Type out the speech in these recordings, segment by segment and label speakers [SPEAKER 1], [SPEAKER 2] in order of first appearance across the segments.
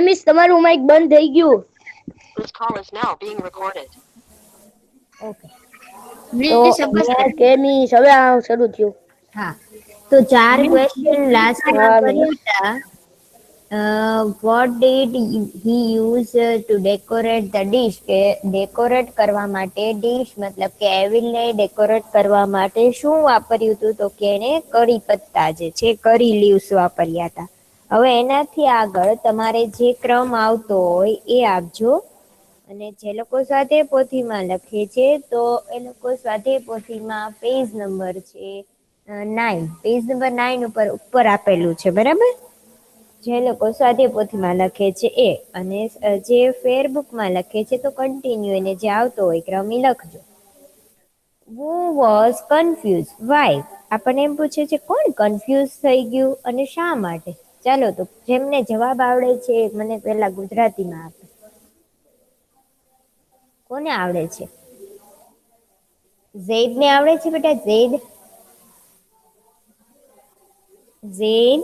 [SPEAKER 1] Miss તમારું Mike બંધ થઈ ગયું.
[SPEAKER 2] ઓકે. તો
[SPEAKER 1] મિસ કે મિસ હવે શરૂ થયું.
[SPEAKER 2] હા તો 4 ક્વેશ્ચન લાસ્ટમાં
[SPEAKER 1] હા મિસ.
[SPEAKER 2] કર્યા હતા. What did he use to decorate the dish કે ડેકોરેટ કરવા માટે ડીશ મતલબ કે એવિલને ડેકોરેટ કરવા માટે શું વાપર્યું હતું તો કે એને કરી પત્તા જે છે કરી લીવ્સ વાપર્યા હતા. હવે એનાથી આગળ તમારે જે ક્રમ આવતો હોય એ આપજો. અને જે લોકો સ્વાધ્યાય પોથીમાં લખે છે તો એ લોકો સ્વાધ્યાય પોથીમાં પેજ નંબર છે 9 પેજ નંબર 9 ઉપર આપેલું છે બરાબર. જે લોકો સ્વાધ્યાય પોથીમાં લખે છે એ અને જે ફેરબુકમાં લખે છે તો કન્ટિન્યુ એને જે આવતો હોય ક્રમ ઈ લખજો. હુ વોઝ કન્ફ્યુઝ વાય આપણને એમ પૂછે છે કોણ કન્ફ્યુઝ થઈ ગયું અને શા માટે. ચાલો તો જેમને જવાબ આવડે છે મને પેલા ગુજરાતીમાં આપે. કોને આવડે છે? ઝેડ ને આવડે છે બેટા ઝેડ? ઝેડ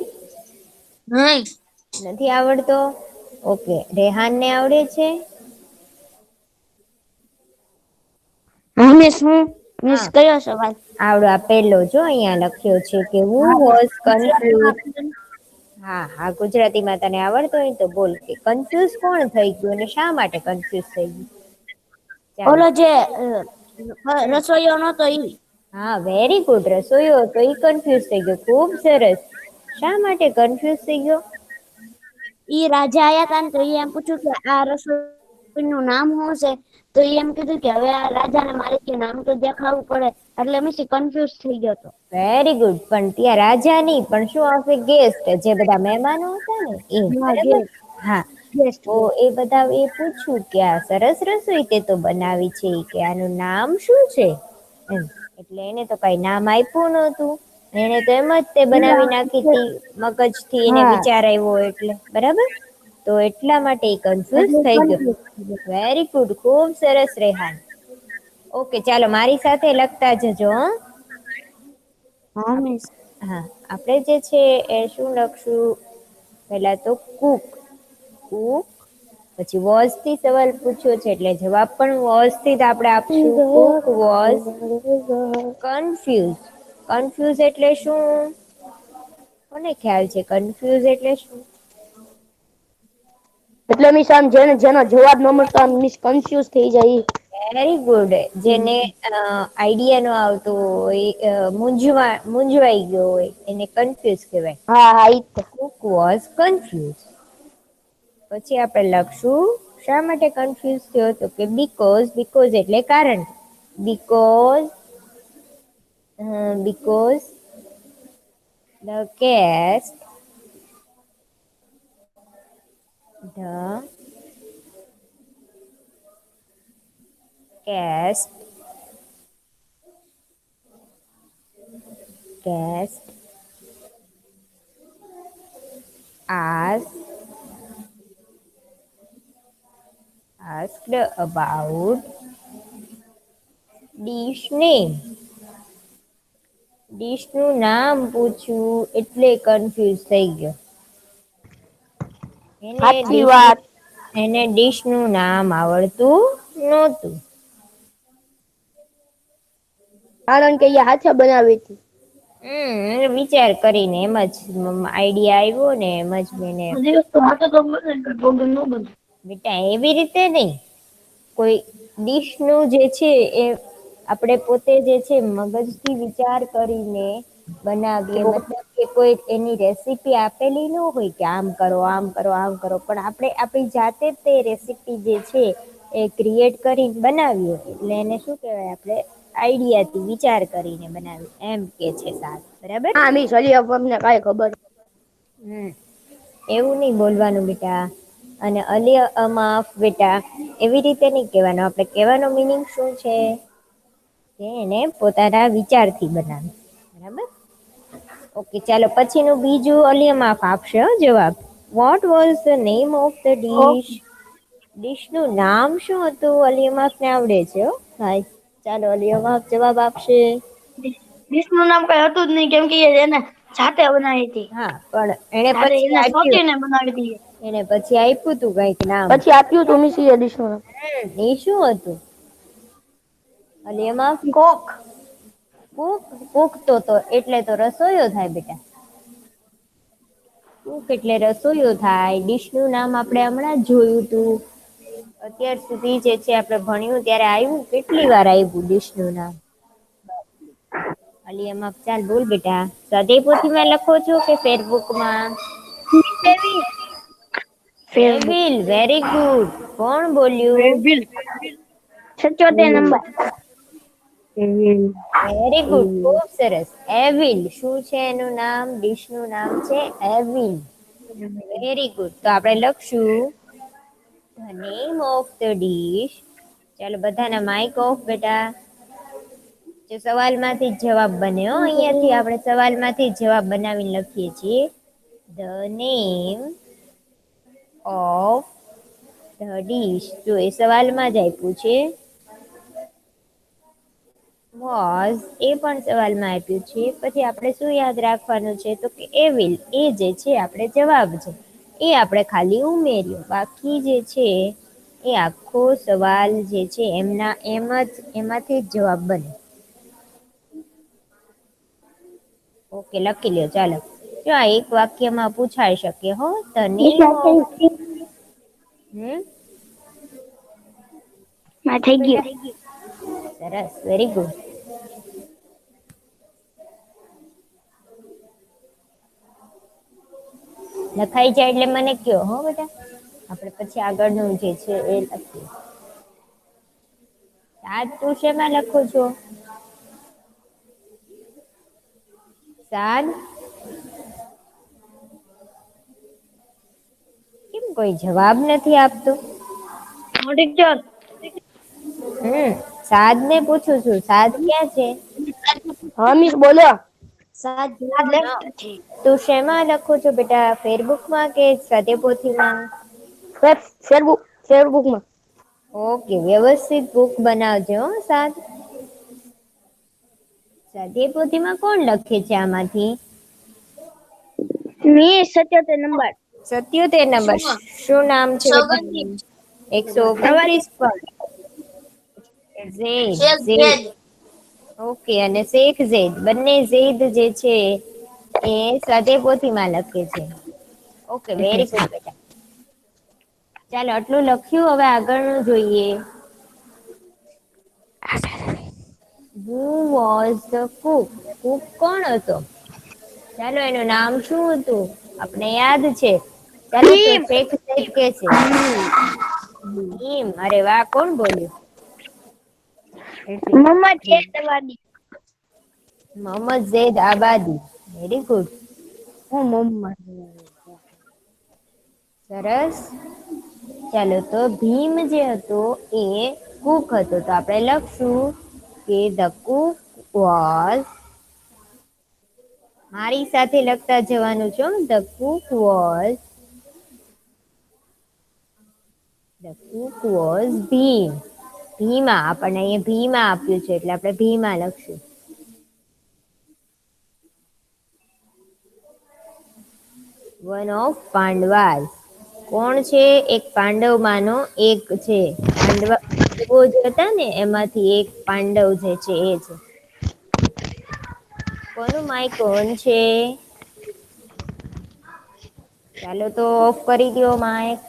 [SPEAKER 1] નહીં.
[SPEAKER 2] નથી આવડતો ઓકે રેહાન ને આવડે છે?
[SPEAKER 1] હા મિસ હું મિસ
[SPEAKER 2] હા
[SPEAKER 1] કયો સવાલ?
[SPEAKER 2] આવડો આ પેલો જો અહિયાં લખ્યો છે કે હુ વોઝ કન્ફ્યુઝ. હા હા ગુજરાતીમાં તને આવડતો હોય તો બોલ કે કન્ફ્યુઝ કોણ થઈ ગયું અને શા માટે કન્ફ્યુઝ થઈ ગયું. ચાલો
[SPEAKER 1] ઓલો જે રસોઈયો નતો ઈ.
[SPEAKER 2] હા વેરી ગુડ રસોઈયો હતો ઈ કન્ફ્યુઝ થઈ ગયો ખુબ સરસ. શા માટે કન્ફ્યુઝ થઈ ગયો?
[SPEAKER 1] ઈ રાજા આયા તા ને તો ઈ એમ પૂછ્યું કે આ રસોઈ નું નામ હું છે? તો એ એમ કીધું કે હવે આ રાજા ને મારે નામ તો દેખાડવું પડે એટલે મિસ કન્ફ્યુઝ થઈ ગયો હતો.
[SPEAKER 2] વેરી ગુડ પણ ત્યાં રાજા નહી પણ શું આવશે ગેસ્ટ જે બધા મહેમાનો હતા ને એ
[SPEAKER 1] હા
[SPEAKER 2] બરાબર
[SPEAKER 1] ગેસ
[SPEAKER 2] હા
[SPEAKER 1] ગેસ્ટ
[SPEAKER 2] તો
[SPEAKER 1] ગેસ.
[SPEAKER 2] એ બધા એ પૂછ્યું કે આ સરસ રસોઈ તે તો બનાવી છે કે આનું નામ શું છે એમ એટલે એને તો કઈ નામ આપ્યું નતું એને તો એમ જ તે બનાવી નાખી હતી મગજ થી એને
[SPEAKER 1] હા
[SPEAKER 2] વિચાર આવ્યો એટલે બરાબર તો એટલા માટે કન્ફ્યુઝ
[SPEAKER 1] એટલે
[SPEAKER 2] થઈ ગયો
[SPEAKER 1] કન્ફ્યુઝ થઈ ગયો.
[SPEAKER 2] વેરી ગુડ ખુબ સરસ રેહાન ઓકે ચાલો મારી સાથે લખતા જજો હ
[SPEAKER 1] હા મિસ
[SPEAKER 2] હા આપડે જે છે એ શું લખશું પેલા તો કુક કુક પછી વોઝ થી સવાલ પૂછ્યો છે એટલે જવાબ પણ વોઝ થી જ આપણે આપશું કુક વોઝ કન્ફ્યુઝ કન્ફ્યુઝ એટલે શું કોને ખ્યાલ છે કન્ફ્યુઝ એટલે શું
[SPEAKER 1] એટલે મિસ આમ જેને જેનો જવાબ ન મળતો આમ મિસ કન્ફ્યુઝ થઈ જાય
[SPEAKER 2] વેરી ગુડ જેને આઈડિયા નો આવતો હોય મૂંઝવાઈ ગયો હોય એને કન્ફ્યુઝ કહેવાય
[SPEAKER 1] હા હા ઈ જ
[SPEAKER 2] કુક વોઝ કન્ફ્યુઝ પછી આપણે લખશું શા માટે કન્ફ્યુઝ થયો તો કે બીકોઝ એટલે કારણ because the guest the guest guest asked about dish name dish નું નામ પૂછ્યું એટલે કન્ફ્યુઝ થઈ ગયો
[SPEAKER 1] સાચી વાત
[SPEAKER 2] એને ડીશ નું નામ આવડતું નહોતું
[SPEAKER 1] કારણ કે એ હાથે બનાવી હતી
[SPEAKER 2] વિચાર કરીને એમ જ આઈડિયા આવ્યો ને એમ જ મેને બેટા એવી રીતે નઈ કોઈ ડીશ નું જે છે એ આપણે પોતે જે છે મગજથી વિચાર કરીને બનાવીએ મતલબ કે કોઈ એની રેસીપી આપેલી ન હોય કે આમ કરો આમ કરો આમ કરો પણ આપણે આપણી જાતે તે રેસીપી જે છે એ ક્રિએટ કરી બનાવીએ એટલે એને શું કેહેવાય આપણે આઈડિયાથી વિચાર કરીને બનાવી એમ કે છે સાર બરાબર
[SPEAKER 1] હા મિસ હજી અમને કઈ ખબર
[SPEAKER 2] એવું નઈ બોલવાનું બેટા અને માફ બેટા એવી રીતે નઈ કેવાનું આપડે કેવાનો મિનિંગ શું છે કે એને પોતાના વિચારથી બનાવે બરાબર ઓકે ચાલો પછી નું બીજું માફ આપશે જવાબ what was the name of the dish dish નું નામ શું હતું અલીમાસ ને આવડે છે ભાઈ ચાલો અલીમાફ જવાબ આપશે
[SPEAKER 1] ડીશ નું નામ કઈ હતું જ નહી કેમ કે એને જાતે બનાવી હતી
[SPEAKER 2] હા પણ એને
[SPEAKER 1] જાતે
[SPEAKER 2] પછી
[SPEAKER 1] એને
[SPEAKER 2] આપ્યું
[SPEAKER 1] સોચીને બનાવી હતી
[SPEAKER 2] એને પછી આપ્યું તું કઈક નામ.
[SPEAKER 3] પછી આપ્યું તું મિસી એડિશન.
[SPEAKER 2] એ શું હતું? અને એમાં
[SPEAKER 3] કોક
[SPEAKER 2] પુખતો તો એટલે તો રસોઈયો થાય બેટા. કુક એટલે રસોઈયો થાય. ડીશ નું નામ આપણે હમણાં જ જોયું તું. અત્યાર સુધી જે છે આપણે ભણ્યું ત્યારે આવ્યું કેટલી વાર આવ્યું ડીશ નું નામ. અલી એમાં ચાલ બોલ બેટા સ્વધેયપોથી માં લખો છો કે ફેસબુક માં?
[SPEAKER 3] Facebook
[SPEAKER 2] Kevin very good. કોણ બોલ્યું?
[SPEAKER 1] 76 નંબર.
[SPEAKER 2] વેરી ગુડ ખુબ સરસ. એવિલ શું છે એનું નામ? ડીશ નું નામ છે એવિલ. Very good. તો આપણે લખશું the name of the dish. ચાલો બધાના માઈક ઓફ બેટા. જો સવાલ માંથી જ જવાબ બને અહિયાં થી આપણે સવાલ માંથી જ જવાબ બનાવીને લખીએ છીએ. The name of the dish. જો એ સવાલમાં જ આપ્યું છે. વોઝ એ પણ સવાલમાં આપ્યું છે. પછી આપણે શું યાદ રાખવાનું છે તો કે એવિલ એ જે છે આપણે જવાબ છે. એ આપણે ખાલી ઉમેર્યું. બાકી જે છે એ આખો સવાલ જે છે એમાંથી જ જવાબ બને. ઓકે લખી લ્યો ચાલો. જો આ એક વાક્યમાં પૂછાઈ શકે હો. ધ નેમ ઓફ
[SPEAKER 1] થઈ ગયું.
[SPEAKER 2] બેટા સરસ વેરી ગુડ. લખાઈ જાય એટલે મને કયો હો બેટા. આપણે પછી આગળનું જે છે એ લખીએ. આજ તું શેમાં લખો છો? સાદ કેમ કોઈ જવાબ નથી આપતું? સાદ ને પૂછું છું. સાદ ક્યાં છે?
[SPEAKER 3] હા મિસ બોલો.
[SPEAKER 1] સાત
[SPEAKER 2] તું શેમાં લખો છો બેટા? ફેસબુકમાં કે સ્વધેયપોથીમાં?
[SPEAKER 3] ફેસબુકમાં.
[SPEAKER 2] ઓકે વ્યવસ્થિત બુક બનાવજો હો સાદ. સ્વધેયપોથીમાં કોણ લખે છે આમાંથી?
[SPEAKER 1] મી 77 નંબર.
[SPEAKER 2] 77 નંબર. શું નામ છે બેટા? 129 પર. ઝેડ. ઓકે અને શેખ ઝેડ બંને ઝેડ જે છે એ સ્વધેયપોથીમાં લખે છે. ઓકે વેરી ગુડ બેટા. ચાલો આટલું લખ્યું હવે આગળનું જોઈએ. હુ વોઝ ધ કુક? કુક કોણ હતો? ચાલો એનું નામ શું હતું? આપને યાદ છે. ચાલો તો શેખ ઝેડ કે છે. અરે વાહ કોણ બોલ્યું?
[SPEAKER 1] Mohammad Shaikh
[SPEAKER 2] Mohammad Zaid Abadi very good. સરસ. ચાલો તો ભીમ જે હતો એ કુક હતો. તો આપણે લખશું કે ધ કુક વોઝ. મારી સાથે લખતા જવાનું છો. The cook was Bhim. Bhima આપણને અહીંયા ભીમા આપ્યું છે એટલે આપણે ભીમા લખશું. One of Pandavas. કોણ છે? એક પાંડવમાંનો એક છે. પાંડવો જે હતા ને એમાંથી એક પાંડવ જે છે એ છે. કોનું માઈક ઓન છે? ચાલો તો ઓફ કરી દો માઈક.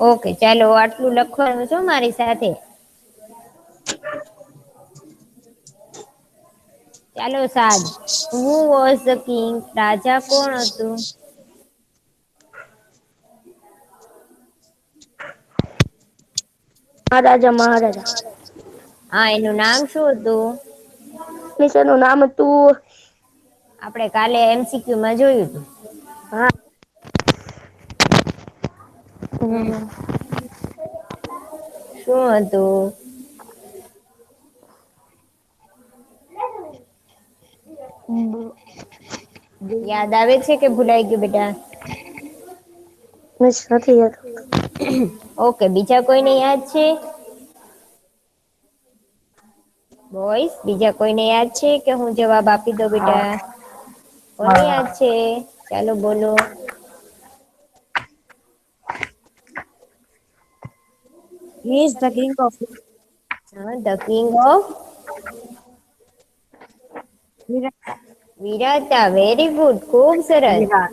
[SPEAKER 2] ઓકે ચાલો આટલું લખવાનું છો મારી સાથે. ચાલો Saad. Who was the king? રાજા કોણ હતું?
[SPEAKER 3] મહારાજા.
[SPEAKER 2] હા એનું નામ શું હતું?
[SPEAKER 3] મિસ એનું નામ હતું.
[SPEAKER 2] આપણે કાલે MCQ માં જોયું હતું.
[SPEAKER 3] હા.
[SPEAKER 2] શું હતું? યાદ આવે છે કે ભૂલાઈ ગયું બેટા?
[SPEAKER 3] મિસ નથી યાદ.
[SPEAKER 2] ઓકે, બીજા કોઈને યાદ છે? બોયસ, બીજા કોઈને યાદ છે કે હું જવાબ આપી દઉં બેટા? કોને યાદ છે? ચાલો બોલો.
[SPEAKER 1] He is the king of
[SPEAKER 2] હા, the king of Virata. Very good, ખૂબ સરસ.
[SPEAKER 1] Virat.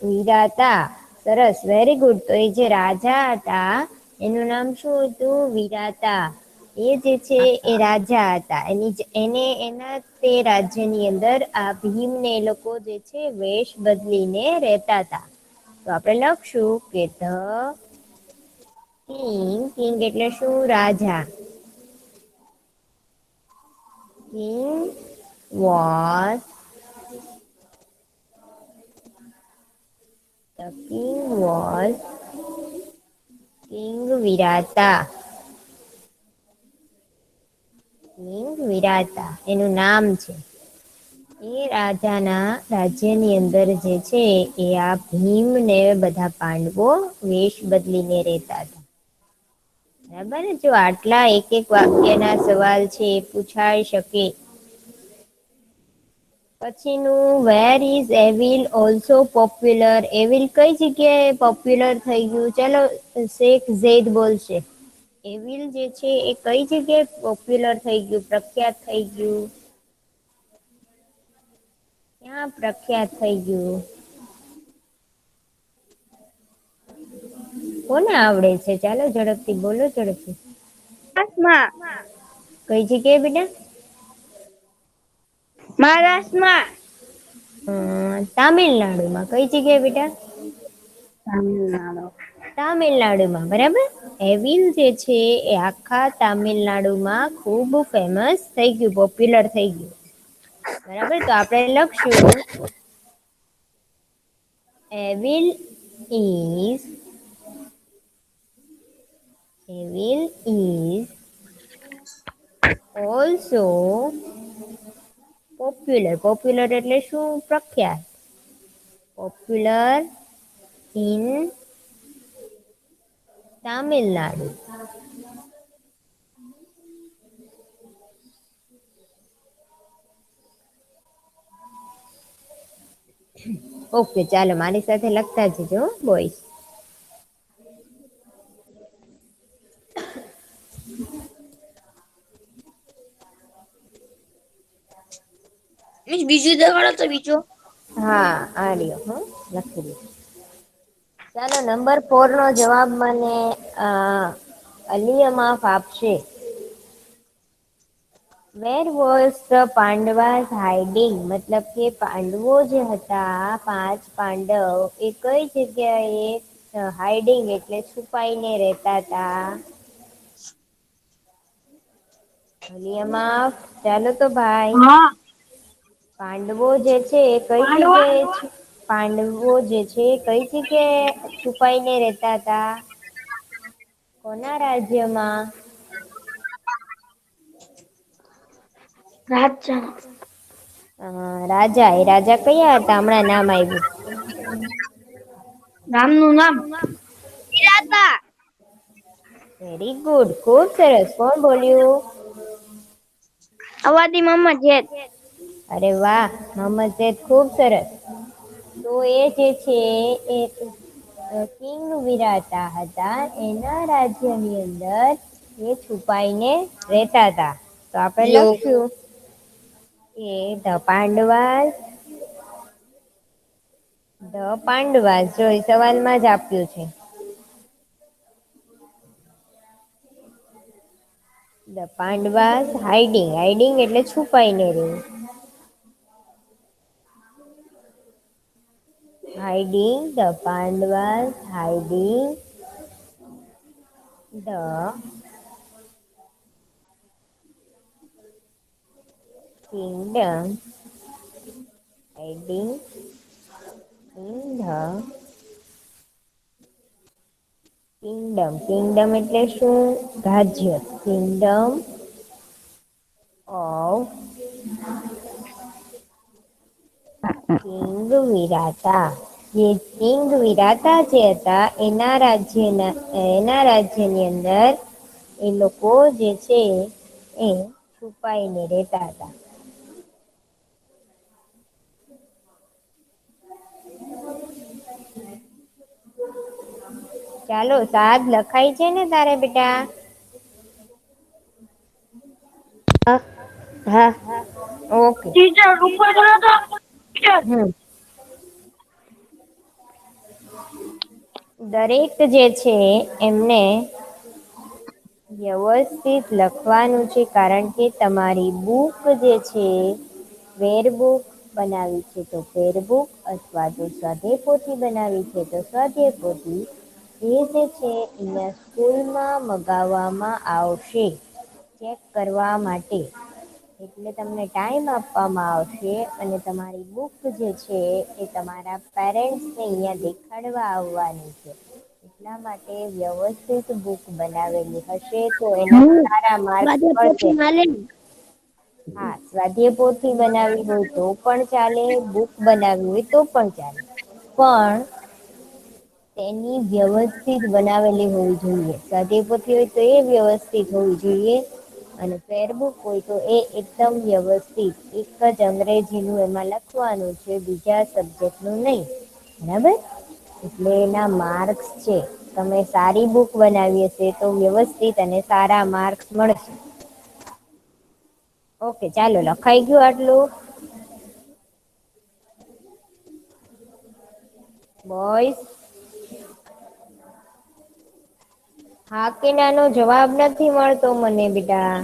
[SPEAKER 2] વિરાતા, સરસ, વેરી ગુડ. તો એ જે રાજા હતા એનું નામ શું હતું? વિરાતા. એ જે છે એ રાજા હતા. એને એના તે રાજ્યની અંદર આ ભીમને એ લોકો જે છે વેશ બદલીને રહેતા હતા. તો આપણે લખશું કે ધ કિંગ. કિંગ એટલે શું? રાજા. King was The king was King Virata. King Virata એનું નામ છે. એ રાજાના રાજ્યની અંદર જે છે એ આ ભીમ ને બધા પાંડવો વેશ બદલીને રહેતા હતા. બરાબર ને? જો આટલા એક એક વાક્યના સવાલ છે એ પૂછાઈ શકે. પછીનું, where is evil also popular? Evil કઈ જગ્યાએ પોપ્યુલર થઈ ગયું? ચાલો શેખ ઝેદ બોલશે. એવિલ જે છે એ કઈ જગ્યાએ પોપ્યુલર થઈ ગયું, પ્રખ્યાત થઈ ગયું? ક્યાં પ્રખ્યાત થઈ ગયું? કોને આવડે છે? ચાલો ઝડપથી બોલો, ઝડપથી.
[SPEAKER 3] મહારાષ્ટ્રમાં.
[SPEAKER 2] કઈ જગ્યાએ બેટા?
[SPEAKER 3] મહારાષ્ટ્રમાં.
[SPEAKER 2] તામિલનાડુમાં. કઈ જગ્યાએ બેટા?
[SPEAKER 1] Tamil Nadu.
[SPEAKER 2] તામિલનાડુમાં. બરાબર. એવિલ જે છે એ આખા તામિલનાડુમાં ખૂબ ફેમસ થઈ ગયું, પોપ્યુલર થઈ ગયું. બરાબર. તો આપણે લખશું evil is also popular. Popular એટલે શું? પ્રખ્યાત. Popular in Tamil Nadu. ઓકે, ચાલો મારી સાથે લખતા જજો બોયસ.
[SPEAKER 3] મિસ બીજું દેખાડો તો બીજો.
[SPEAKER 2] હા, આ રહ્યો. લખી દો. ચાલો, નંબર 4 નો જવાબ મને અલિયમાફ આપશે. Where was the Pandavas hiding? મતલબ કે પાંડવો જે હતા, 5 પાંડવ, એ કઈ જગ્યાએ હાઇડિંગ એટલે છુપાઈને રહેતા હતા? અલિયમાફ, ચાલો તો ભાઈ.
[SPEAKER 1] હા.
[SPEAKER 2] પાંડવો જે છે એ કઈ જગ્યાએ પાંડવો જે છે કઈ જગ્યાએ છુપાઈને રહેતા હતા? કોના રાજ્યમાં?
[SPEAKER 3] રાજા.
[SPEAKER 2] રાજા. એ રાજા કયા હતા? હમણાં નામ આવ્યું.
[SPEAKER 3] રામનું નામ વિરાતા.
[SPEAKER 2] વેરી ગુડ, ખૂબ સરસ. કોણ બોલ્યું?
[SPEAKER 3] અવાદી મોહમ્મદ જેદ.
[SPEAKER 2] અરે વાહ, મોહમ્મદ ઝેદ, ખૂબ સરસ. તો એ જે છે એ કિંગ વિરાતા હતા. એના રાજ્યની અંદર એ છુપાઈને રહેતા હતા. તો આપણે
[SPEAKER 3] યો.
[SPEAKER 2] લખશું કે ધ પાંડવાસ. જો એ સવાલમાં જ આપ્યું છે. The Pandavas hiding. હાઇડિંગ એટલે છુપાઈને રહેવું. Hiding. The Pandavas hiding the kingdom. Hiding in the kingdom. Kingdom એટલે શું? રાજ્ય. Kingdom of king Virata. જે કિંગ વિરાતા જે હતા એના રાજ્યની અંદર એ લોકો જે છે એ છુપાઈને રહેતા હતા. ચાલો સાદ લખાય છે ને તારે બેટા?
[SPEAKER 1] હા.
[SPEAKER 2] ઓકે.
[SPEAKER 3] ટીચર ઉપર કરો તો
[SPEAKER 2] દરેક જે છે એમને વ્યવસ્થિત લખવાનું છે, કારણ કે તમારી બુક જે છે વેરબુક બનાવી છે તો વેરબુક, અથવા તો સ્વાધ્યાય પોથી બનાવી છે તો સ્વાધ્યાય પોથી, એ જે છે અહીંયા સ્કૂલમાં મગાવવામાં આવશે ચેક કરવા માટે. એટલે તમને ટાઈમ આપવામાં આવશે અને તમારી બુક જે છે એ તમારા પેરેન્ટ્સને અહીંયા દેખાડવા આવવાની છે. એટલા માટે વ્યવસ્થિત બુક બનાવેલી હશે તો એના સારા માર્ક્સ
[SPEAKER 1] સ્વાધ્યાય
[SPEAKER 2] મળશે.
[SPEAKER 1] પોથી હાલે ને?
[SPEAKER 2] હા, સ્વાધ્યાય પોથી બનાવી હોય તો પણ ચાલે, બુક બનાવી હોય તો પણ ચાલે, પણ તેની વ્યવસ્થિત બનાવેલી હોવી જોઈએ. સ્વાધ્યાય પોથી હોય તો એ વ્યવસ્થિત હોવી જોઈએ, અને ફેરબુક હોય તો એ એકદમ વ્યવસ્થિત એક જ અંગ્રેજીનું એમાં લખવાનું છે, બીજા સબ્જેક્ટનું નહીં. બરાબર? એટલે એના માર્ક્સ છે. તમે સારી બુક બનાવી હશે તો વ્યવસ્થિત અને સારા માર્ક્સ મળશે. ઓકે, ચાલો લખાઈ ગયું આટલું? બોયઝ, હા કે ના નો જવાબ નથી મળતો મને બેટા.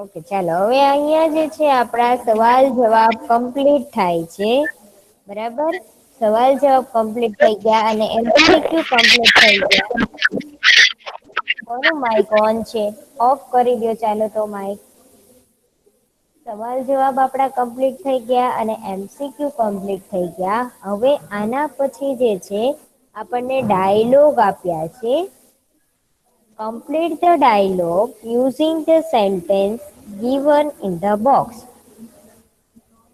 [SPEAKER 2] ઓકે, ચાલો હવે અહીંયા જે છે આપણા સવાલ જવાબ કમ્પ્લીટ થાય છે. બરાબર? સવાલ જવાબ કમ્પ્લીટ થઈ ગયા અને MCQ કમ્પ્લીટ થઈ ગયા. કોનું માઈક ઓન છે? ઓફ કરી દો ચાલો તો માઈક. સવાલ જવાબ આપણા કમ્પ્લીટ થઈ ગયા અને MCQ કમ્પ્લીટ થઈ ગયા. હવે આના પછી જે છે આપણને ડાયલોગ આપ્યા છે. Complete the dialogue using the sentence given in the box.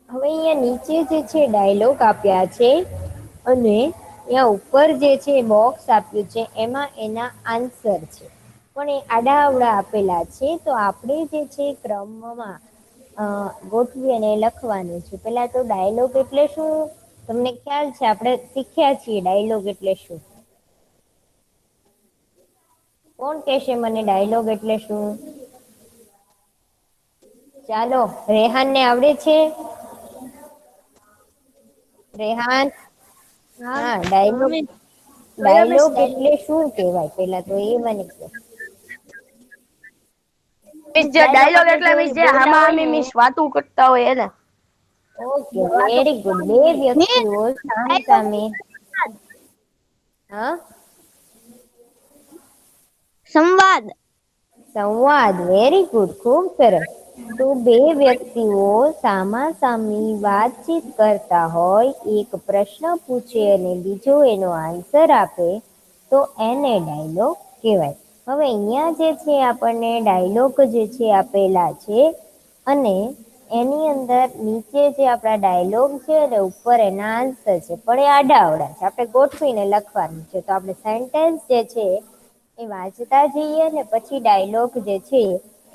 [SPEAKER 2] હવે અહીંયા નીચે જે છે ડાયલોગ આપ્યા છે, અને અહીંયા ઉપર જે છે બોક્સ આપ્યું છે એમાં એના આન્સર છે. પણ એ આડાઅવળા આપેલા છે, તો આપણે જે છે ક્રમમાં ગોઠવી અને લખવાનું છે. પેલા તો ડાયલોગ એટલે શું તમને ખ્યાલ છે? આપણે શીખ્યા છીએ ડાયલોગ એટલે શું. કોણ કહેશે મને ડાયલોગ એટલે શું? ચાલો, રેહાન ને આવડે છે? રેહાન, હા, ડાયલોગ
[SPEAKER 3] કયો મિસ
[SPEAKER 2] ડાયલોગ એટલે શું કેવાય પેલા તો એ મને કહો.
[SPEAKER 3] મિસ જે ડાયલોગ એટલે મિસ જે હામા હામી મિસ વાતું કરતા હોય એને.
[SPEAKER 2] Okay, very good. બે વ્યક્તિઓ સામ સામે, હા,
[SPEAKER 1] સંવાદ.
[SPEAKER 2] સંવાદ. વેરી ગુડ, ખૂબ સરસ. તો બે વ્યક્તિઓ સામાસામી વાતચીત કરતા હોય, એક પ્રશ્ન પૂછે અને બીજો એનો આન્સર આપે, તો એને ડાયલોગ કહેવાય. હવે અહીંયા જે છે આપણને ડાયલોગ જે છે આપેલા છે, અને એની અંદર નીચે જે આપણા ડાયલોગ છે અને ઉપર એના આન્સર છે, પણ એ આડાઅવળા છે. આપણે ગોઠવીને લખવાનું છે. તો આપણે સેન્ટેન્સ જે છે એ વાંચતા જઈએ ને પછી ડાયલોગ જે છે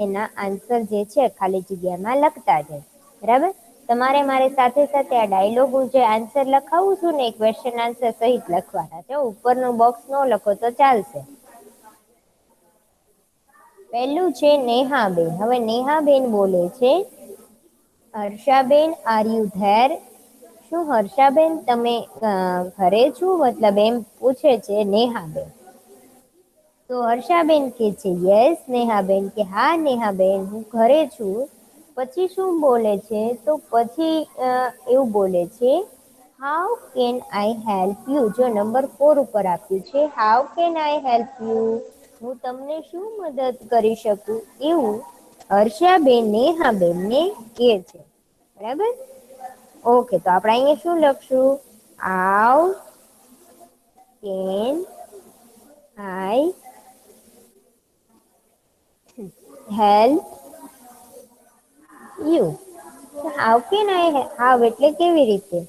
[SPEAKER 2] એના આન્સર જે છે ખાલી જગ્યામાં લખતા જાય. બરાબર? તમારે મારી સાથે સાથે આ ડાયલોગ જે આન્સર લખાવું છું ને, ક્વેશ્ચન આન્સર સહિત લખવાના છે. ઉપરનું બોક્સ ન લખો તો ચાલશે. પહેલું છે નેહાબેન. હવે નેહાબેન બોલે છે, હર્ષાબેન આર યુ ધેર? શું હર્ષાબેન તમે ઘરે છો? મતલબ એમ પૂછે છે નેહાબેન. તો હર્ષાબેન કે છે યસ. નેહાબેન કે હા નેહાબેન હું ઘરે છું. પછી શું બોલે છે? તો પછી એવું બોલે છે, how can I help you? જો નંબર 4 ઉપર આપ્યું છે, how can I help you? હું તમને શું મદદ કરી શકું? એવું હર્ષાબેન નેહાબેનને કહે છે. બરાબર? ઓકે, તો આપણે અહીંયા શું લખશું? How can I help you? How can I how એટલે કેવી રીતે?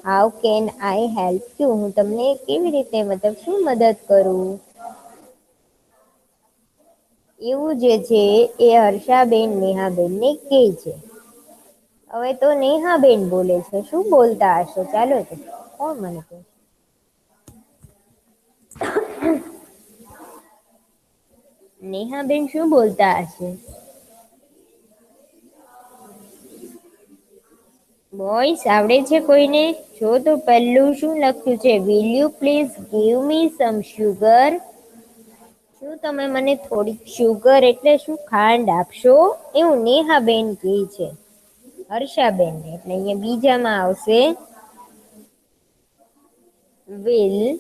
[SPEAKER 2] How can I help you? હું તમને કેવી રીતે મતલબ શું મદદ કરું? એવું જે છે એ હર્ષાબેન નેહાબેનને કે છે. હવે તો નેહાબેન બોલે છે. શું બોલતા હશે? ચાલો તો કોણ મને કહે? નેહાબેન શું બોલતા હશે? બોಯ್સ આવડે છે કોઈને? જો તો પહેલું શું લખ્યું છે? Will you please give me some sugar? શું તમે મને થોડીક શુગર એટલે શું ખાંડ આપશો? એવું નેહાબેન કહે છે હર્ષાબેન ને. એટલે અહીંયા બીજામાં આવશે વિલ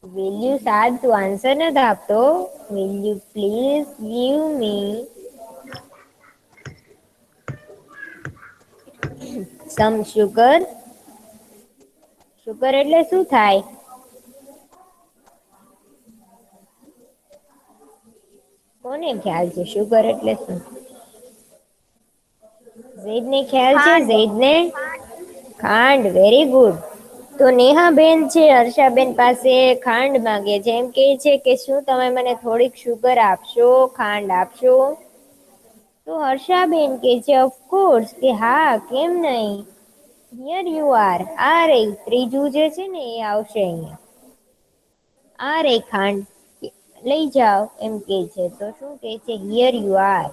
[SPEAKER 2] વિલ યુ સાદ તું આન્સર નથી આપતો. Will you please give me some sugar? Sugar એટલે શું થાય? કોને ખ્યાલ છે શુગર એટલે શું? ઝેડ ને ખ્યાલ છે?
[SPEAKER 3] ખાંડ.
[SPEAKER 2] ઝેડ ને ખાંડ. Very good. તો નેહાબેન છે હર્ષાબેન પાસે ખાંડ માંગે છે. એમ કે છે કે શું તમે મને થોડીક શુગર આપશો? ખાંડ આપશો? તો હર્ષાબેન કે છે ઓફકોર્સ કે હા કેમ નહી. Here you are. આ રહી ત્રીજું જે છે ને એ આવશે અહીંયા. આ રે ખાંડ લઈ જાઓ એમ કે છે. તો શું કે છે? Here you are.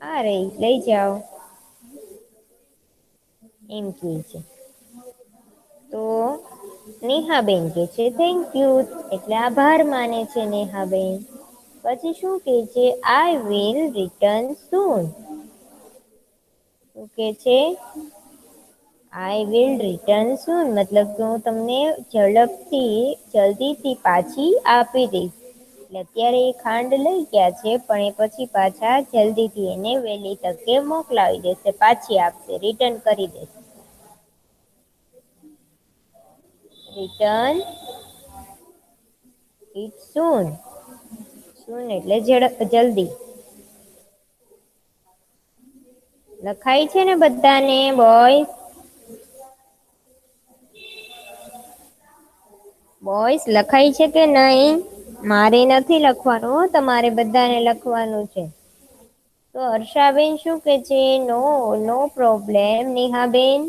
[SPEAKER 2] આ રહી લઈ જાઓ એમ કે છે. તો નેહાબેન કે છે થેન્ક યુ એટલે આભાર માને છે નેહાબેન. પછી શું કે છે? આઈ વિલ રિટર્ન સૂન. શું કે છે? આઈ વિલ રિટર્ન સૂન મતલબ કે હું તમને જલ્દીથી પાછી આપી દઈશ. એટલે અત્યારે એ ખાંડ લઈ ગયા છે પણ એ પછી પાછા જલ્દીથી એને વહેલી તકે મોકલાવી દેશે. પાછી આપશે. રિટર્ન કરી દેશે. રિટર્ન ઇટ સૂન. સૂન એટલે જલ્દી. લખાય છે ને બધાને બોયસ? બોયસ લખાય છે કે નહી? મારે નથી લખવાનું. તમારે બધાને લખવાનું છે. તો હર્ષાબેન શું કે છે? નો નો પ્રોબ્લેમ નેહાબેન.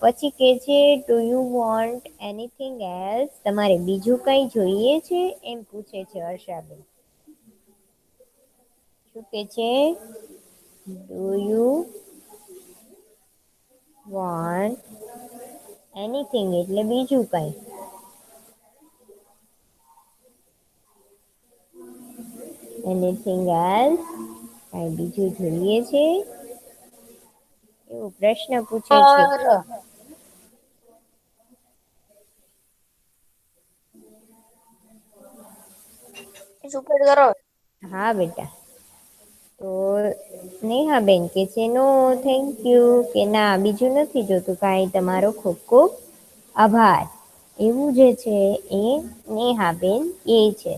[SPEAKER 2] પછી કે છે do you want anything else? તમારે બીજું કઈ જોઈએ છે? એમ પૂછે છે હર્ષાબેન. શું કે છે? ડુ યુ વોન્ટ એનીથિંગ એટલે બીજું કઈ. Anything else? કઈ બીજું જોઈએ છે? એવો પ્રશ્ન પૂછે છે.
[SPEAKER 3] સુપર કરો.
[SPEAKER 2] હા બેટા. તો નેહાબેન કે છે નો થેન્ક યુ કે ના બીજું નથી જોતું કાંઈ. તમારો ખૂબ ખૂબ આભાર. એવું જે છે એ નેહાબેન કે છે.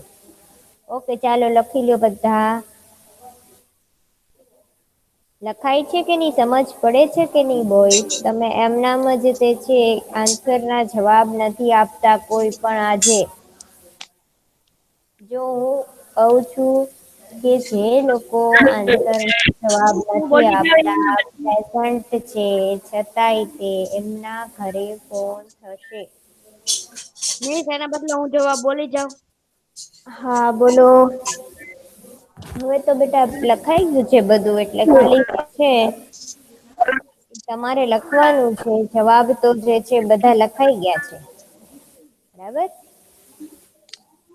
[SPEAKER 2] ઓકે ચાલો લખી લ્યો બધા. લખાય છે કે નહી? સમજ પડે છે કે નહી બોયસ? તમે એમનામ જ તે છે આન્સર ના જવાબ નથી આપતા કોઈ પણ આજે. જો હું કઉ છું કે જે લોકો આન્સર જવાબ
[SPEAKER 3] હું
[SPEAKER 2] નથી
[SPEAKER 3] બોલી
[SPEAKER 2] આપતા
[SPEAKER 3] ગયો.
[SPEAKER 2] પ્રેઝન્ટ છે છતાંય તે એમના ઘરે ફોન થશે.
[SPEAKER 1] મિસ એના બદલે હું જવાબ બોલી જાઉં.
[SPEAKER 2] હા બોલો. હવે તો બેટા લખાઈ ગયું છે બધું એટલે ખાલી છે. તમારે લખવાનું છે. જવાબ તો જે છે બધા લખાઈ ગયા છે. બરાબર.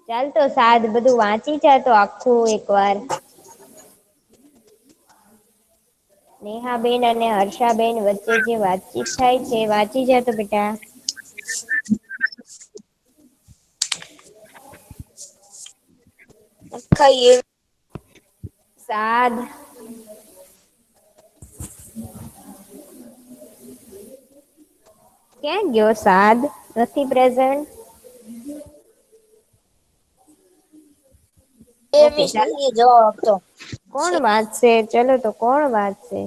[SPEAKER 2] ચાલ તો સાદ બધું વાંચી જા તો આખું એક વાર. નેહાબેન અને હર્ષાબેન વચ્ચે જે વાતચીત થાય છે વાંચી જા તો બેટા.
[SPEAKER 3] ખાઈએ.
[SPEAKER 2] સાદ ક્યાં ગયો સાદ? નથી પ્રેઝન્ટ.
[SPEAKER 3] એ
[SPEAKER 2] ઓકે
[SPEAKER 3] મિસ
[SPEAKER 2] ચાલો.
[SPEAKER 3] નથી જવાબ આપતો.
[SPEAKER 2] કોણ વાંચશે? ચલો તો કોણ વાંચશે?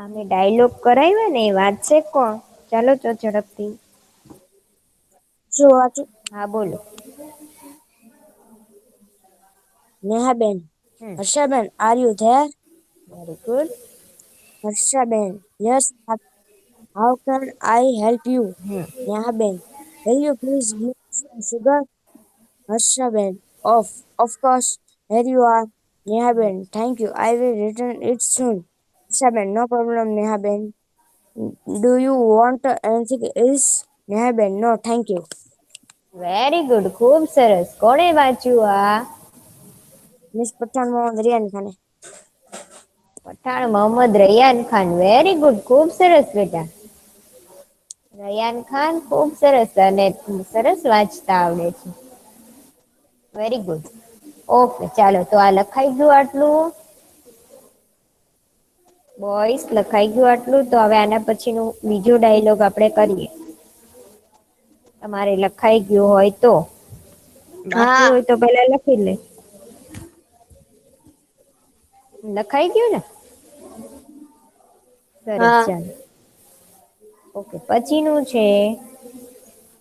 [SPEAKER 2] અમે ડાયલોગ કરાવ્યા ને એ વાંચશે કોણ? ચાલો તો ઝડપથી.
[SPEAKER 1] શું વાંચું?
[SPEAKER 2] હા બોલો.
[SPEAKER 1] Nehaben.
[SPEAKER 2] Hmm
[SPEAKER 1] Harshaben, are you there?
[SPEAKER 2] Very good.
[SPEAKER 1] Harshaben, yes. How can I help you?
[SPEAKER 2] Hmm
[SPEAKER 1] Nehaben, will you please give some sugar? Harshaben, of course. Here you are. Nehaben, thank you. I will return it soon. Harshaben, no problem, Nehaben. Do you want anything else? Nehaben, no, thank you.
[SPEAKER 2] Very good, ખૂબ સરસ. કોણે વાંચ્યું આ?
[SPEAKER 1] Miss Pathan Mohammed Rian Khan.
[SPEAKER 2] Pathan Mohammed Raiyan Khan. Very good, ખૂબ સરસ બેટા. રૈયાન ખાન ખૂબ સરસ અને સરસ વાંચતા આવડે છે. Very good. ઓકે ચાલો તો આ લખાઈ ગયું આટલું. બોઈસ લખાઈ ગયું આટલું. તો હવે આના પછીનું બીજો ડાયલોગ આપણે કરીએ. તમારે લખાઈ ગયું હોય તો. બાકી
[SPEAKER 3] હા
[SPEAKER 2] હોય તો પેલા લખી લે. લખાઈ ગયું ને? સરસ
[SPEAKER 3] હા
[SPEAKER 2] ચાલો. ઓકે પછીનું છે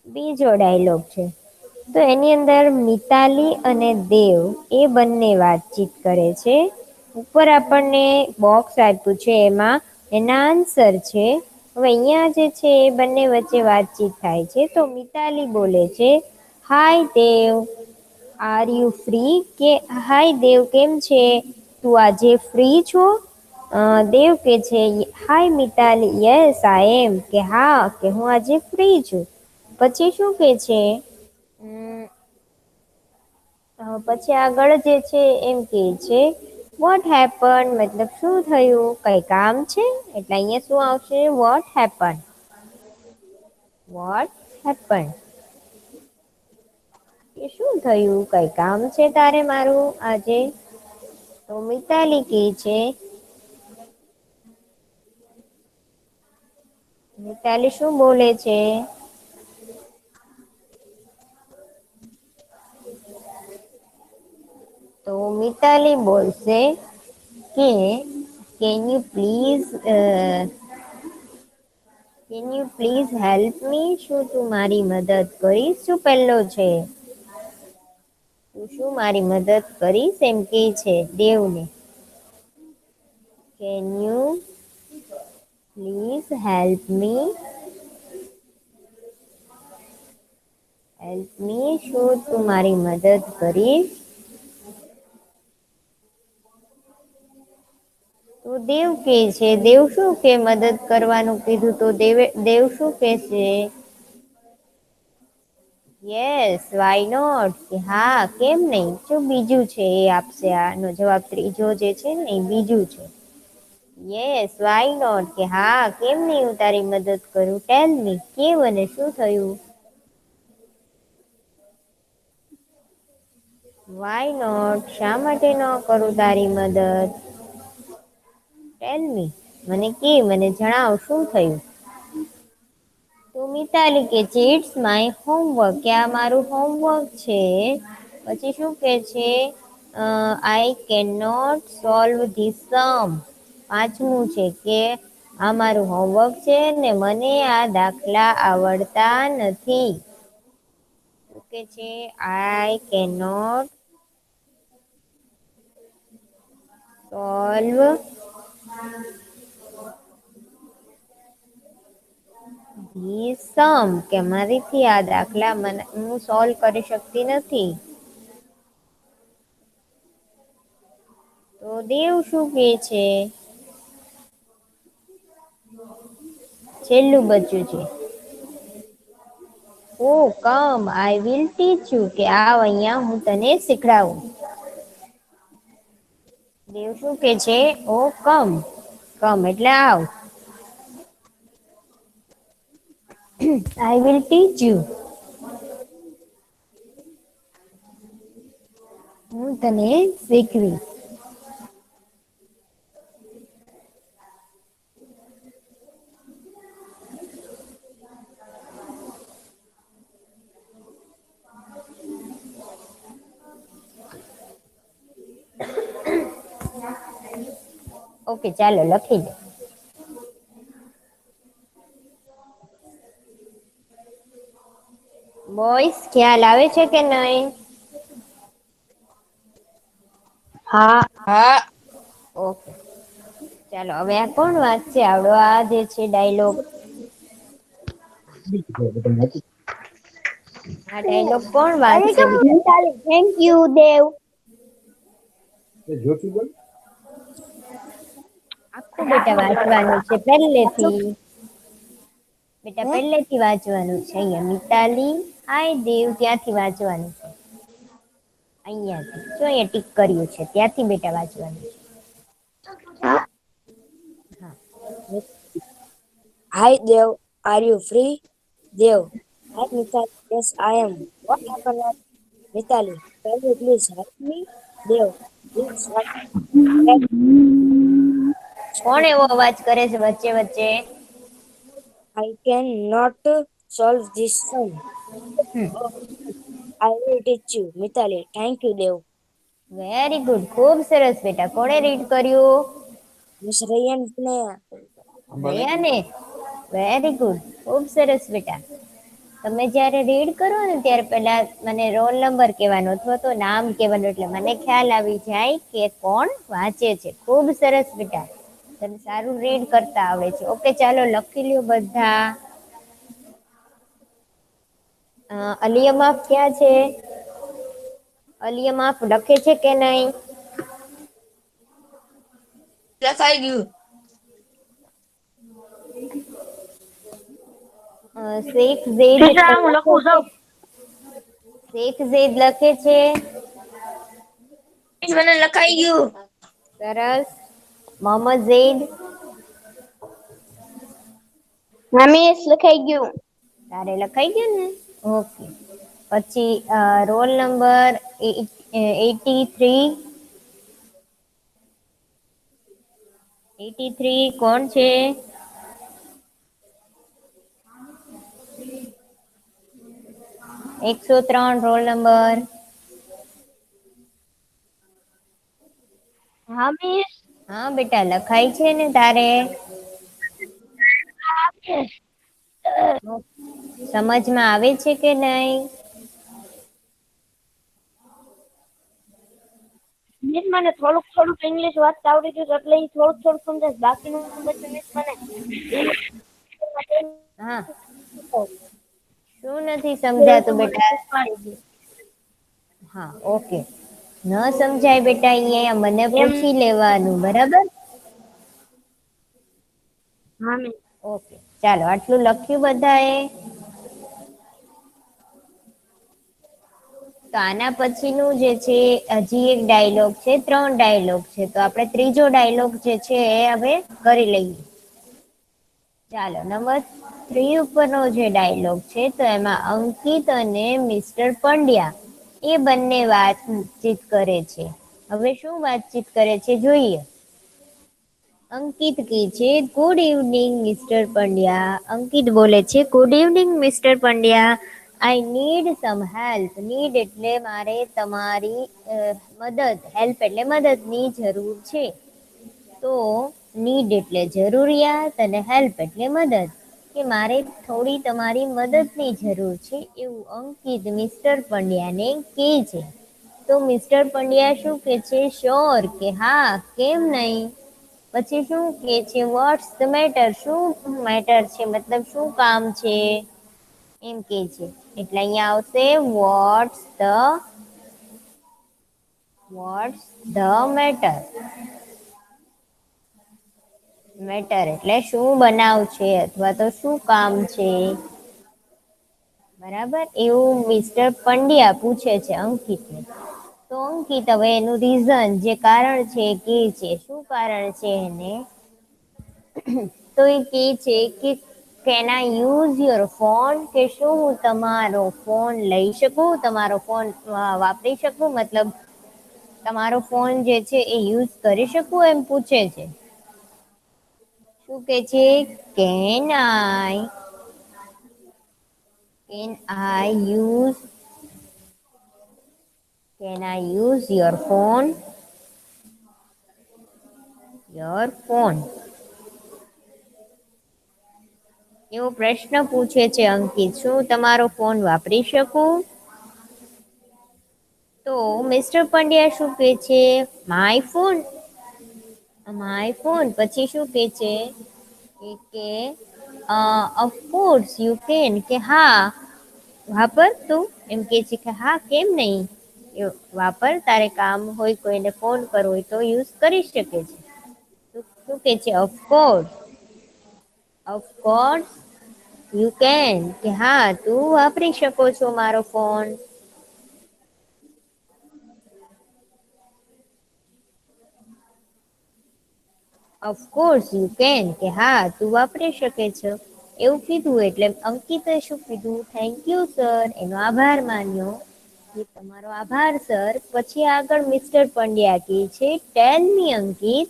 [SPEAKER 2] બીજો ડાયલોગ છે. તો એની અંદર મિતાલી અને દેવ એ બંને વાતચીત કરે છે. ઉપર આપણને બોક્સ આપ્યું છે એમાં એના આન્સર છે. હવે અહિયાં જે છે એ બંને વચ્ચે વાતચીત થાય છે. તો મિતાલી બોલે છે, હાય દેવ, આર યુ ફ્રી? કે હાય દેવ, કેમ છે તું? આજે ફ્રી છો? દેવ કે છે, હાય મિતાલી, યસ આઈ એમ. કે હા, કે હું આજે ફ્રી છું. પછી શું કે છે? પછી આગળ જે છે એમ કે છે, વોટ હેપન? મતલબ શું થયું? કઈ કામ છે? એટલે અહીંયા શું આવશે? What happen. What happen. કે શું થયું? કઈ કામ છે તારે મારું આજે? તો મિતાલી કે છે, મિતાલી શું બોલે છે? તો મિતાલી બોલશે કે can you please help me? શું તું મારી મદદ કરીશ? શું પહેલો છે? તું શું મારી મદદ કરીશ? એમ કે છે દેવને. Can you please help me? Help me, શું તું મારી મદદ કરીશ? તો દેવ કે છે, દેવ શું કે મદદ કરવાનું કીધું તો દેવ શું કે છે? Yes, why not. કે હા, કેમ નહી. શું બીજું છે એ આપશે. આનો જવાબ ત્રીજો જે છે ને એ બીજું છે. Yes, why not. કે હા, કેમ નહી હું તારી મદદ કરું. ટેલ મી, કે મને શું થયું? વાય નોટ, શા માટે ન કરું તારી મદદ? ટેલ મી, મને કે, મને જણાવ શું થયું? તો મિતાલી કે છે, ઇટ્સ માય હોમવર્ક. કે આ મારું હોમવર્ક છે. પછી શું કે છે? I can not solve this sum. પાંચમું છે કે આ મારું હોમવર્ક છે ને મને આ દાખલા આવડતા નથી. શું કે છે? I can not solve this sum. કે મારીથી આ દાખલા હું સોલ્વ કરી શકતી નથી. તો દેવ શું કે છે? છેલ્લું બચ્ચું છે. ઓ કમ આઈ વિલ ટીચ યુ. કે આવ અહીંયા હું તને શીખડાવું. દેવ શું કે છે? ઓ કમ. કમ એટલે આવ. I will teach you. હું તને શીખવીશ. ઓકે ચાલો લખી દો. બોયસ ખ્યાલ આવે છે કે નહીં?
[SPEAKER 3] હા.
[SPEAKER 2] ઓકે ચાલો હવે આ કોણ વાંચશે આવડો આ જે છે ડાયલોગ? આ ડાયલોગ કોણ વાંચશે?
[SPEAKER 3] થેન્ક યુ દેવ.
[SPEAKER 2] આખું બેટા વાંચવાનું છે પહેલેથી. બેટા
[SPEAKER 1] હે
[SPEAKER 2] પહેલેથી વાંચવાનું છે. અહીંયા મિતાલી હાય દેવ ત્યાંથી વાંચવાનું છે. અહીંયાથી જો અહીંયા ટીક કર્યું છે ત્યાંથી બેટા વાંચવાનું છે. હા
[SPEAKER 1] Hi Dev, are you free? Dev, hi Mithali, yes I am. What happened? Mithali, can you please help me? Dev, yes, what happened?
[SPEAKER 2] કોણ એવો અવાજ કરે છે વચ્ચે વચ્ચે?
[SPEAKER 1] I cannot solve this sum. Oh, I will teach you. Mithali, thank you Dev.
[SPEAKER 2] Very good, ખૂબ સરસ બેટા. કોણે રીડ કર્યું?
[SPEAKER 1] Miss Ryan ને
[SPEAKER 2] દયાને. વેરી ગુડ, ખૂબ સરસ બેટા. તમે જ્યારે રીડ કરો ને ત્યારે પહેલા મને રોલ નંબર કહેવાનો અથવા તો નામ કહેવાનું એટલે મને ખ્યાલ આવી જાય કે કોણ વાંચે છે. ખૂબ સરસ બેટા, તમે સારું રીડ કરતા આવડે છે. ઓકે ચાલો લખી લ્યો બધા. અલિયમાફ ક્યાં છે? અલિયમાફ લખે છે કે નહીં?
[SPEAKER 3] લખાઈ ગયું.
[SPEAKER 2] શેખ ઝેદ
[SPEAKER 3] ટીચર હું
[SPEAKER 2] લખે
[SPEAKER 3] લખું
[SPEAKER 2] છે?
[SPEAKER 3] છું.
[SPEAKER 2] શેખ ઝેદ લખે છે?
[SPEAKER 3] મને લખાઈ ગયું.
[SPEAKER 2] સરસ. મોહમ્મદ ઝેદ?
[SPEAKER 3] રમેશ લખાઈ ગયું.
[SPEAKER 2] તારે લખાઈ ગયું ને? ઓકે. પછી રોલ નંબર 83. 83 કોણ છે? એકસો 3 રોલ નંબર.
[SPEAKER 3] રમેશ.
[SPEAKER 2] હા બેટા લખાય છે ને તારે? સમજમાં આવે છે કે નહીં?
[SPEAKER 3] મિસ મને થોડુંક થોડુંક ઇંગ્લિશ વાંચતા આવડી ગયું એટલે ઈ થોડુંક થોડુંક સમજાય બાકીનું બધું મિસ મને
[SPEAKER 2] હા શું નથી સમજાતું બેટા? હા ઓકે. ન સમજાય બેટા અહીંયા મને પૂછી લેવાનું, બરાબર?
[SPEAKER 3] હા મિસ.
[SPEAKER 2] ઓકે ચાલો આટલું લખ્યું બધાએ? તો આના પછીનું જે છે હજી એક ડાયલોગ છે, 3 ડાયલોગ છે. તો આપણે ત્રીજો ડાયલોગ જે છે એ હવે કરી લઈએ. ચાલો નંબર 3 ઉપરનો જે ડાયલોગ છે તો એમાં અંકિત અને મિસ્ટર પંડ્યા એ બંને વાતચીત કરે છે. હવે શું વાતચીત કરે છે જોઈએ. અંકિત કહે છે ગુડ ઇવનિંગ મિસ્ટર પંડ્યા. અંકિત બોલે છે good evening Mr Pandya. I need some help. Need એટલે મારે તમારી મદદ, હેલ્પ એટલે મદદની જરૂર છે. તો નીડ એટલે જરૂરિયાત અને હેલ્પ એટલે મદદ, કે મારે થોડી તમારી મદદની જરૂર છે એવું અંકિત મિસ્ટર પંડ્યાને કહે છે. તો મિસ્ટર પંડ્યા શું કહે છે? શ્યોર, કે હા કેમ નહીં. પછી શું કહે છે? What's the matter. શું મેટર છે મતલબ શું કામ છે એમ કહે છે. એટલે અહીંયા આવશે વોટ્સ ધ મેટર. મેટર એટલે શું બનાવ છે અથવા તો શું કામ છે, બરાબર? એવું મિસ્ટર પંડ્યા પૂછે છે અંકિતને. તો અંકિત હવે એનું રીઝન, જે કારણ છે એ કહે છે. શું કારણ છે એને? તો એ કહે છે કે can I use your phone, કે શું હું તમારો ફોન લઈ શકું, તમારો ફોન વાપરી શકું, મતલબ તમારો ફોન જે છે એ યુઝ કરી શકું એમ પૂછે છે. શું કે છે? Can I use your phone? Your phone. એવો પ્રશ્ન પૂછે છે અંકિત, શું તમારો ફોન વાપરી શકું? તો મિસ્ટર પંડ્યા શું કહે છે? My phone. My phone. પછી શું કહે છે કે ઓફકોર્સ યુ કેન, કે હા વાપર તું, એમ કે છે કે હા કેમ નહીં, વાપર, તારે કામ હોય, કોઈને ફોન કરવો હોય તો યુઝ કરી શકે છે. શું કે છે? ઓફકોર્સ. ઓફકોર્સ યુ કેન, કે હા તું વાપરી શકો છો મારો ફોન. ઓફકોર્સ યુ કેન, કે હા તું વાપરી શકે છે. એવું કીધું એટલે અંકિતે શું કીધું? થેન્ક યુ સર, એનો આભાર માન્યો. કે તમારો આભાર સર. પછી આગળ મિસ્ટર પંડ્યા કહે છે, ટેલ મી અંકિત,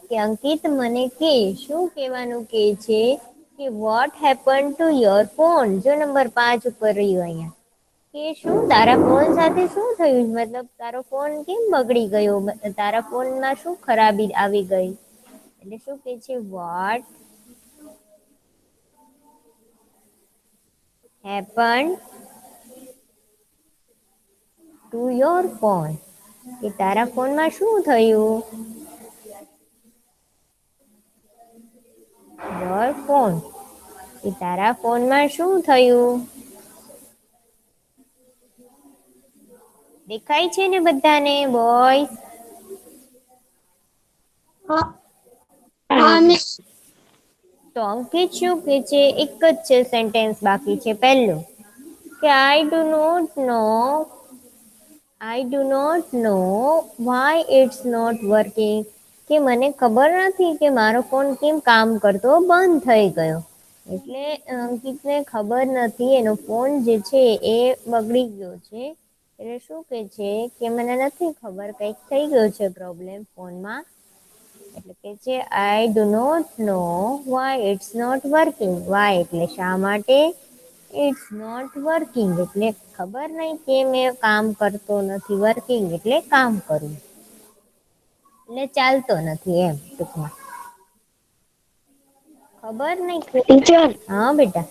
[SPEAKER 2] કે અંકિત મને કે, શું કહેવાનું કે છે કે what happen to your phone. જો નંબર 5 ઉપર રહ્યું અહીંયા, કે શું તારા ફોન સાથે શું થયું, મતલબ તારો ફોન કેમ બગડી ગયો, તારા ફોનમાં શું ખરાબી આવી ગઈ. એટલે શું કે છે? What happen to your phone, કે તારા ફોનમાં શું થયું. યોર ફોન, કે તારા ફોનમાં શું થયું. દેખાય છે ને બધાને બોયસ? તો અંકિત શું કે છે? એક જ છે સેન્ટેન્સ બાકી છે પહેલું, કે I do not know why it's not working, કે મને ખબર નથી કે મારો ફોન કેમ કામ કરતો બંધ થઈ ગયો. એટલે અંકિતને ખબર નથી, એનો ફોન જે છે એ બગડી ગયો છે. એટલે શું કે છે કે મને નથી ખબર, કંઈક થઈ ગયો છે પ્રોબ્લેમ ફોનમાં. એટલે કે છે I do not know why it's not working. Why એટલે શા માટે, ઇટ્સ નોટ વર્કિંગ એટલે ખબર નહીં કેમ એ કામ કરતો નથી, વર્કિંગ એટલે કામ કરવું, એટલે ચાલતો નથી એમ ટૂંકમાં. ખબર નહીં.
[SPEAKER 3] ટીચર,
[SPEAKER 2] હા બેટા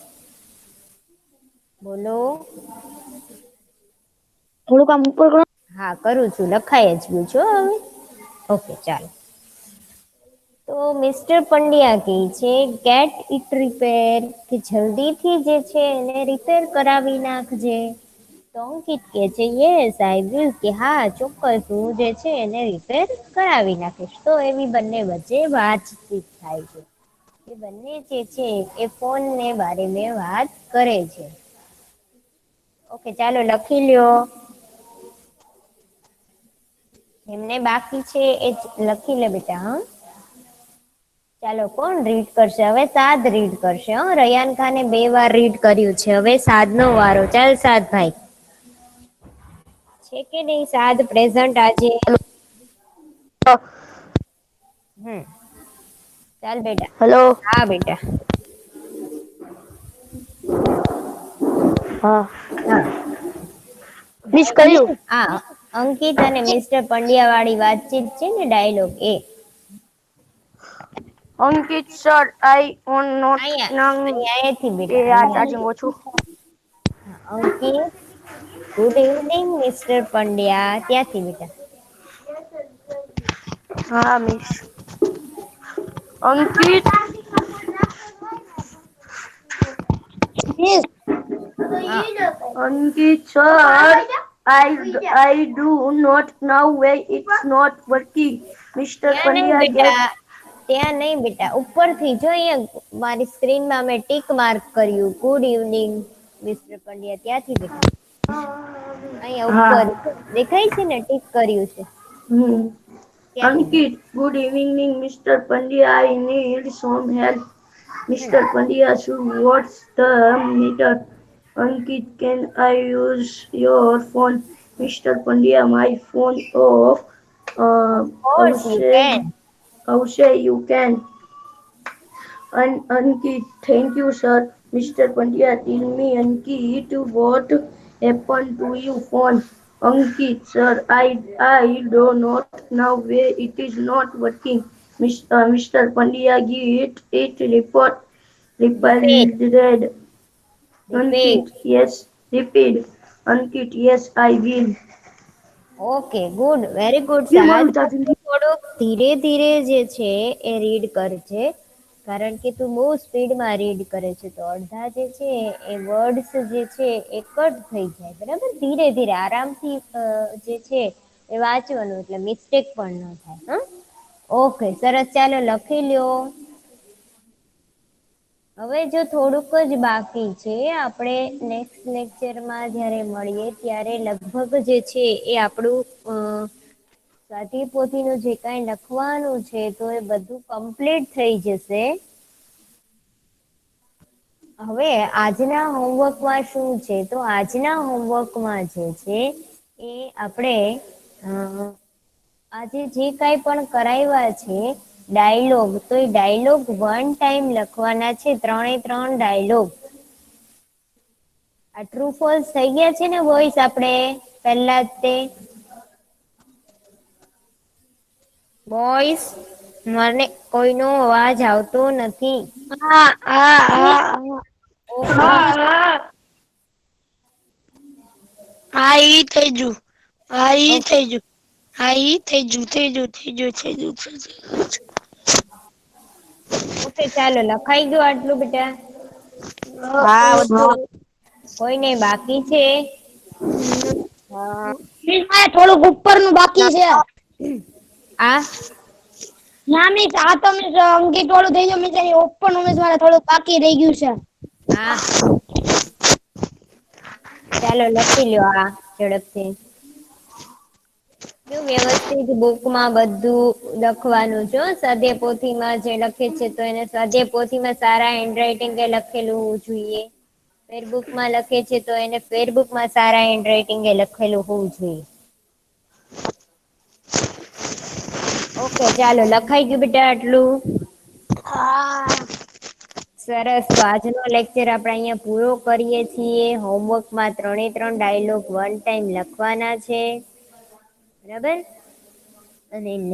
[SPEAKER 2] બોલો.
[SPEAKER 3] થોડુંક આમ ઉપર કરો.
[SPEAKER 2] હા કરું છું, લખાય જ ગયું છું હવે. ઓકે ચાલો. તો મિસ્ટર પંડ્યા કહે છે, ગેટ ઇટ રિપેર, કે જલ્દીથી જે છે એને રિપેર કરાવી નાખજે. તો અંકિત કહે છે, યસ આઈ વિલ, કે હા ચોક્કસ હું જે છે એને રિપેર કરાવી નાખીશ. તો એવી બંને વચ્ચે વાતચીત થાય છે. એ બંને જે છે એ ફોનને બારે મેં વાત કરે છે. ઓકે ચાલો લખી લ્યો. એમને બાકી છે એ લખી લે બેટા. હા ચાલો કોણ રીડ કરશે? હવે સાદ રીડ કરશે. રયાન ખાને 2 વાર રીડ કર્યું છે, હવે સાદનો વારો. ચાલ સાદ ભાઈ, છે કે નહીં સાદ પ્રેઝન્ટ આજે? હમ ચાલ બેટા.
[SPEAKER 3] હેલો.
[SPEAKER 2] હા બેટા.
[SPEAKER 3] હા.
[SPEAKER 2] હા
[SPEAKER 3] મિસ કર્યું.
[SPEAKER 2] હા અંકિત અને મિસ્ટર પંડ્યા વાળી વાતચીત છે ને, ડાયલોગ એ.
[SPEAKER 3] Ankit sir, I on not
[SPEAKER 2] અહીંયા
[SPEAKER 3] નાઉ
[SPEAKER 2] અહીંયાથી
[SPEAKER 3] એ
[SPEAKER 2] બેટા
[SPEAKER 3] આ
[SPEAKER 2] અહીંયા.
[SPEAKER 3] ચાર્જિંગ ઓછું.
[SPEAKER 2] Ankit, good evening Mr Pandya. ત્યાંથી બેટા.
[SPEAKER 3] હા મિસ. અંકિત, મિસ.
[SPEAKER 2] હા
[SPEAKER 3] Ankit sir, I do not know why it's not working. Mr.
[SPEAKER 2] ત્યાં નહીં
[SPEAKER 3] Pandya get.
[SPEAKER 2] બેટા, ત્યાં નહીં બેટા, ઉપરથી જો અહીંયા મારી સ્ક્રીનમાં મેં ટીક માર્ક કર્યું, ગુડ ઇવનિંગ મિસ્ટર પંડ્યા. ત્યાંથી બેટા અહીંયા ઉપર
[SPEAKER 3] હા.
[SPEAKER 2] દેખાય છે ને, ટીક કર્યું છે
[SPEAKER 3] Hmm.
[SPEAKER 2] ત્યાંથી બેટા.
[SPEAKER 3] Ankit, good evening, Mr. Pandya. I need some help. Mr. Pandya, so what's the matter? Ankit, can I use your phone? Mr. Pandya, my phone off. How
[SPEAKER 2] course you
[SPEAKER 3] say
[SPEAKER 2] can.
[SPEAKER 3] how say you can? Ankit, thank you, sir. Mr. Pandya, tell me, Ankit, what happened to your phone? Ankit, sir, I do not know why it is not working. Mr. Pandya, get it report.
[SPEAKER 2] Repeat.
[SPEAKER 3] Replied
[SPEAKER 2] Repeat.
[SPEAKER 3] Ankit, yes. Repeat. Ankit, yes, I will.
[SPEAKER 2] Okay, good, very good
[SPEAKER 3] ये
[SPEAKER 2] સાદ.
[SPEAKER 3] मारू चाचू
[SPEAKER 2] તું થોડુંક ધીરે ધીરે જે છે એ રીડ કરજે, કારણ કે તું બહુ સ્પીડમાં રીડ કરે છે તો અડધા જે છે એ વર્ડ્સ જે છે એ કટ થઈ જાય. બરાબર, ધીરે ધીરે આરામથી જે છે એ વાંચવાનું, એટલે મિસ્ટેક પણ ન થાય. હા, ઓકે, સરસ. ચાલો લખી લ્યો. હવે જો થોડુંક જ બાકી છે, આપણે નેક્સ્ટ લેક્ચરમાં જ્યારે મળીએ ત્યારે લગભગ જે છે એ આપણું સ્વાધ્યાય પોથીનું જે કાંઈ લખવાનું છે તો એ બધું કમ્પ્લીટ થઈ જશે. હવે આજના હોમવર્કમાં શું છે, તો આજના હોમવર્કમાં જે છે એ આપણે આજે જે કાંઈ પણ કરાવ્યા છે ડાયલોગ, તો એ ડાયલોગ 1 ટાઈમ લખવાના છે. 3 ડાયલોગ. આ ટ્રુ ફોલ્સ થઈ ગયા છે ને બોಯ್સ, આપણે પહેલા જ તે બોಯ್સ, મને કોઈનો અવાજ આવતો નથી.
[SPEAKER 4] હા હા હા
[SPEAKER 2] ઓકે,
[SPEAKER 4] હા હા ઈ થઈ ગયું. હા ઈ
[SPEAKER 2] ઓકે,
[SPEAKER 4] થઈ ગયું. હા ઈ થઈ ગયું, થઈ ગયું.
[SPEAKER 2] ઓકે, ચાલો લખાઈ ગયું આટલું બેટા?
[SPEAKER 1] હા બધું.
[SPEAKER 2] કોઈને બાકી છે?
[SPEAKER 1] હા.
[SPEAKER 4] મિસ થોડુંક ઉપરનું બાકી છે.
[SPEAKER 2] આ
[SPEAKER 4] ના મિસ, આ તો મિસ અંકિત વાળું થઈ ગયું મિસ. ઓપન મિસ મારે થોડુંક બાકી રહી ગયું છે.
[SPEAKER 2] હા, ચાલો લખી લ્યો આ ઝડપથી. જો વ્યવસ્થિત બુકમાં બધું લખવાનું છે. સ્વાધ્યાય પોથીમાં જે લખે છે તો એને સ્વાધ્યાય પોથીમાં સારા હેન્ડરાઇટિંગ લખેલું હોવું જોઈએ. ફેરબુકમાં લખે છે તો એને ફેરબુકમાં સારા હેન્ડરાઇટિંગ લખેલું હોવું જોઈએ. ઓકે, ચાલો લખાઈ ગયું બેટા આટલું?
[SPEAKER 4] હા.
[SPEAKER 2] સરસ. તો આજનો લેક્ચર આપણે અહીંયા પૂરો કરીએ છીએ. હોમવર્કમાં 3 ડાયલોગ 1 ટાઈમ લખવાના છે. બરાબર? અને